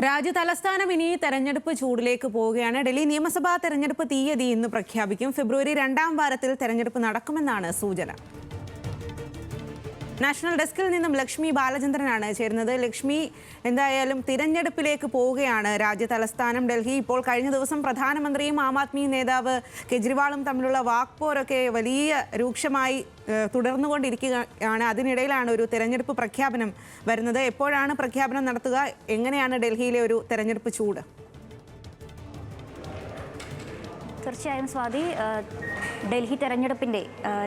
രാജ്യ തലസ്ഥാനം ഇനി തെരഞ്ഞെടുപ്പ് ചൂടിലേക്ക് പോവുകയാണ്. ഡൽഹി നിയമസഭാ തെരഞ്ഞെടുപ്പ് തീയതി ഇന്ന് പ്രഖ്യാപിക്കും. ഫെബ്രുവരി 2ാം വാരത്തിൽ തെരഞ്ഞെടുപ്പ് നടക്കുമെന്നാണ് സൂചന. നാഷണൽ ഡെസ്കിൽ നിന്നും ലക്ഷ്മി ബാലചന്ദ്രനാണ് ചേരുന്നത്. ലക്ഷ്മി, എന്തായാലും തിരഞ്ഞെടുപ്പിലേക്ക് പോവുകയാണ് രാജ്യ തലസ്ഥാനം ഡൽഹി. ഇപ്പോൾ കഴിഞ്ഞ ദിവസം പ്രധാനമന്ത്രിയും ആം ആദ്മി നേതാവ് കെജ്രിവാളും തമ്മിലുള്ള വാക്പോരൊക്കെ വലിയ രൂക്ഷമായി തുടർന്നുകൊണ്ടിരിക്കുകയാണ്. അതിനിടയിലാണ് ഒരു തെരഞ്ഞെടുപ്പ് പ്രഖ്യാപനം വരുന്നത്. എപ്പോഴാണ് പ്രഖ്യാപനം നടത്തുക? എങ്ങനെയാണ് ഡൽഹിയിലെ ഒരു തെരഞ്ഞെടുപ്പ് ചൂട്? തീർച്ചയായും സ്വാതി, ഡൽഹി തെരഞ്ഞെടുപ്പിൻ്റെ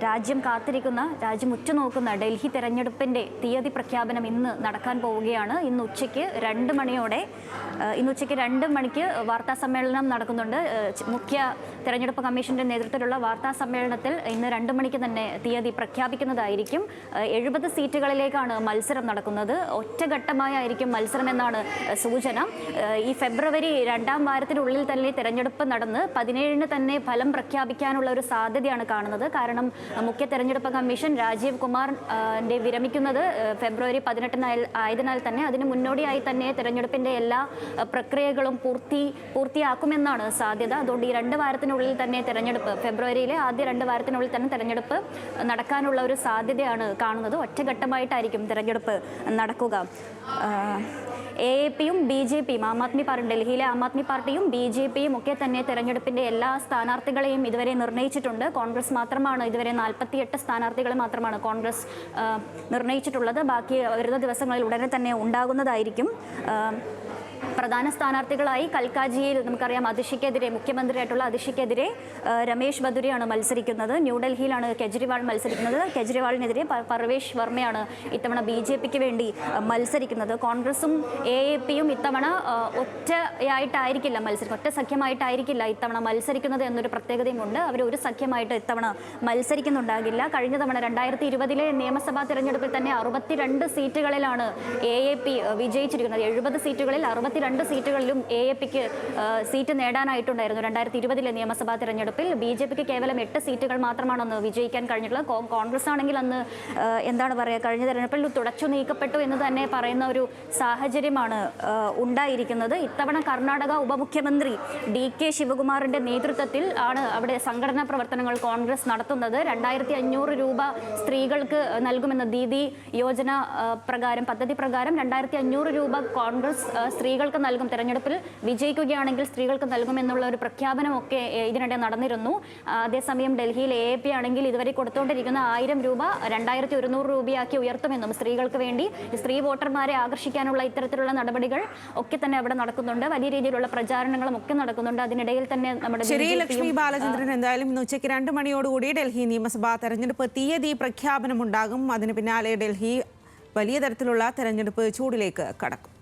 രാജ്യം കാത്തിരിക്കുന്ന, രാജ്യം ഉറ്റുനോക്കുന്ന ഡൽഹി തെരഞ്ഞെടുപ്പിൻ്റെ തീയതി പ്രഖ്യാപനം ഇന്ന് നടക്കാൻ പോവുകയാണ്. ഇന്ന് ഉച്ചയ്ക്ക് 2 മണിക്ക് വാർത്താ സമ്മേളനം നടക്കുന്നുണ്ട്. മുഖ്യ തെരഞ്ഞെടുപ്പ് കമ്മീഷന്റെ നേതൃത്വത്തിലുള്ള വാർത്താ സമ്മേളനത്തിൽ ഇന്ന് 2 മണിക്ക് തന്നെ തീയതി പ്രഖ്യാപിക്കുന്നതായിരിക്കും. 70 സീറ്റുകളിലേക്കാണ് മത്സരം നടക്കുന്നത്. ഒറ്റഘട്ടമായിരിക്കും മത്സരം എന്നാണ് സൂചന. ഈ ഫെബ്രുവരി 2ാം വാരത്തിനുള്ളിൽ തന്നെ തെരഞ്ഞെടുപ്പ് നടന്ന് 17-ന് തന്നെ ഫലം പ്രഖ്യാപിക്കാനുള്ള ഒരു സാധ്യതയാണ് കാണുന്നത്. കാരണം മുഖ്യ തെരഞ്ഞെടുപ്പ് കമ്മീഷൻ രാജീവ് കുമാറിന്റെ വിരമിക്കുന്നത് ഫെബ്രുവരി 18 ആയതിനാൽ തന്നെ അതിന് മുന്നോടിയായി തന്നെ തെരഞ്ഞെടുപ്പിന്റെ എല്ലാ പ്രക്രിയകളും പൂർത്തിയാക്കുമെന്നാണ് സാധ്യത. അതുകൊണ്ട് ഈ 2 വാരത്തിനുള്ളിൽ തന്നെ തെരഞ്ഞെടുപ്പ്, ഫെബ്രുവരിയിലെ ആദ്യ 2 വാരത്തിനുള്ളിൽ തന്നെ തെരഞ്ഞെടുപ്പ് നടക്കാനുള്ള ഒരു സാധ്യതയാണ് കാണുന്നത്. ഒറ്റഘട്ടമായിട്ടായിരിക്കും തെരഞ്ഞെടുപ്പ് നടക്കുക. AAPയും BJPയും ഡൽഹിയിലെ ആം ആദ്മി പാർട്ടിയും BJPയും ഒക്കെ തന്നെ തെരഞ്ഞെടുപ്പിന്റെ എല്ലാ സ്ഥാനാർത്ഥികളെയും ഇതുവരെ നിർണ്ണയിച്ചിട്ടുണ്ട്. കോൺഗ്രസ് മാത്രമാണ് ഇതുവരെ 48 സ്ഥാനാർത്ഥികളെ മാത്രമാണ് കോൺഗ്രസ് നിർണ്ണയിച്ചിട്ടുള്ളത്. ബാക്കി വരുന്ന ദിവസങ്ങളിൽ ഉടനെ തന്നെ ഉണ്ടാകുന്നതായിരിക്കും. പ്രധാന സ്ഥാനാർത്ഥികളായി കൽക്കാജിയിൽ നമുക്കറിയാം മുഖ്യമന്ത്രിയായിട്ടുള്ള അതിഷിക്കെതിരെ രമേശ് ബദുരിയാണ് മത്സരിക്കുന്നത്. ന്യൂഡൽഹിയിലാണ് കെജ്രിവാൾ മത്സരിക്കുന്നത്. കെജ്രിവാളിനെതിരെ പർവേഷ് വർമ്മയാണ് ഇത്തവണ BJPക്ക് വേണ്ടി മത്സരിക്കുന്നത്. കോൺഗ്രസും AAPയും ഇത്തവണ ഒറ്റയായിട്ടായിരിക്കില്ല മത്സരിക്കുന്നത്, ഒറ്റ സഖ്യമായിട്ടായിരിക്കില്ല ഇത്തവണ മത്സരിക്കുന്നത് എന്നൊരു പ്രത്യേകതയുമുണ്ട്. അവർ ഒരു സഖ്യമായിട്ട് ഇത്തവണ മത്സരിക്കുന്നുണ്ടാകില്ല. കഴിഞ്ഞ തവണ 2020 നിയമസഭാ തെരഞ്ഞെടുപ്പിൽ തന്നെ 62 സീറ്റുകളിലാണ് AAP വിജയിച്ചിരിക്കുന്നത്. 70 സീറ്റുകളിൽ 62 സീറ്റുകളിലും AAPക്ക് സീറ്റ് നേടാനായിട്ടുണ്ടായിരുന്നു 2020 നിയമസഭാ തെരഞ്ഞെടുപ്പിൽ. BJPക്ക് കേവലം 8 സീറ്റുകൾ മാത്രമാണ് അന്ന് വിജയിക്കാൻ കഴിഞ്ഞിട്ടുള്ളത്. കോൺഗ്രസ് ആണെങ്കിൽ അന്ന് കഴിഞ്ഞ തെരഞ്ഞെടുപ്പിൽ തുടച്ചു നീക്കപ്പെട്ടു എന്ന് തന്നെ പറയുന്ന ഒരു സാഹചര്യമാണ് ഉണ്ടായിരിക്കുന്നത്. ഇത്തവണ കർണാടക ഉപമുഖ്യമന്ത്രി DK ശിവകുമാറിന്റെ നേതൃത്വത്തിൽ ആണ് അവിടെ സംഘടനാ പ്രവർത്തനങ്ങൾ കോൺഗ്രസ് നടത്തുന്നത്. 2500 രൂപ സ്ത്രീകൾക്ക് നൽകുമെന്ന ദീദി യോജന പദ്ധതി പ്രകാരം 2500 രൂപ കോൺഗ്രസ് സ്ത്രീകൾക്ക് നൽകും. തെരഞ്ഞെടുപ്പിൽ വിജയിക്കുകയാണെങ്കിൽ സ്ത്രീകൾക്ക് നൽകുമെന്നുള്ള ഒരു പ്രഖ്യാപനമൊക്കെ ഇതിനിടെ നടന്നിരുന്നു. അതേസമയം ഡൽഹിയിൽ AAP ആണെങ്കിൽ ഇതുവരെ കൊടുത്തുകൊണ്ടിരിക്കുന്ന 1000 രൂപ 2100 രൂപയാക്കി ഉയർത്തുമെന്നും സ്ത്രീകൾക്ക് വേണ്ടി സ്ത്രീ വോട്ടർമാരെ ആകർഷിക്കാനുള്ള ഇത്തരത്തിലുള്ള നടപടികൾ ഒക്കെ തന്നെ അവിടെ നടക്കുന്നുണ്ട്. വലിയ രീതിയിലുള്ള പ്രചാരണങ്ങളും ഒക്കെ നടക്കുന്നുണ്ട്. അതിനിടയിൽ തന്നെ നമ്മുടെ ലക്ഷ്മി ബാലചന്ദ്രൻ, എന്തായാലും ഇന്ന് ഉച്ചയ്ക്ക് 2 മണിയോടുകൂടി ഡൽഹി നിയമസഭാ തെരഞ്ഞെടുപ്പ് തീയതി പ്രഖ്യാപനമുണ്ടാകും. അതിന് പിന്നാലെ ഡൽഹി വലിയ തരത്തിലുള്ള തെരഞ്ഞെടുപ്പ് ചൂടിലേക്ക് കടക്കും.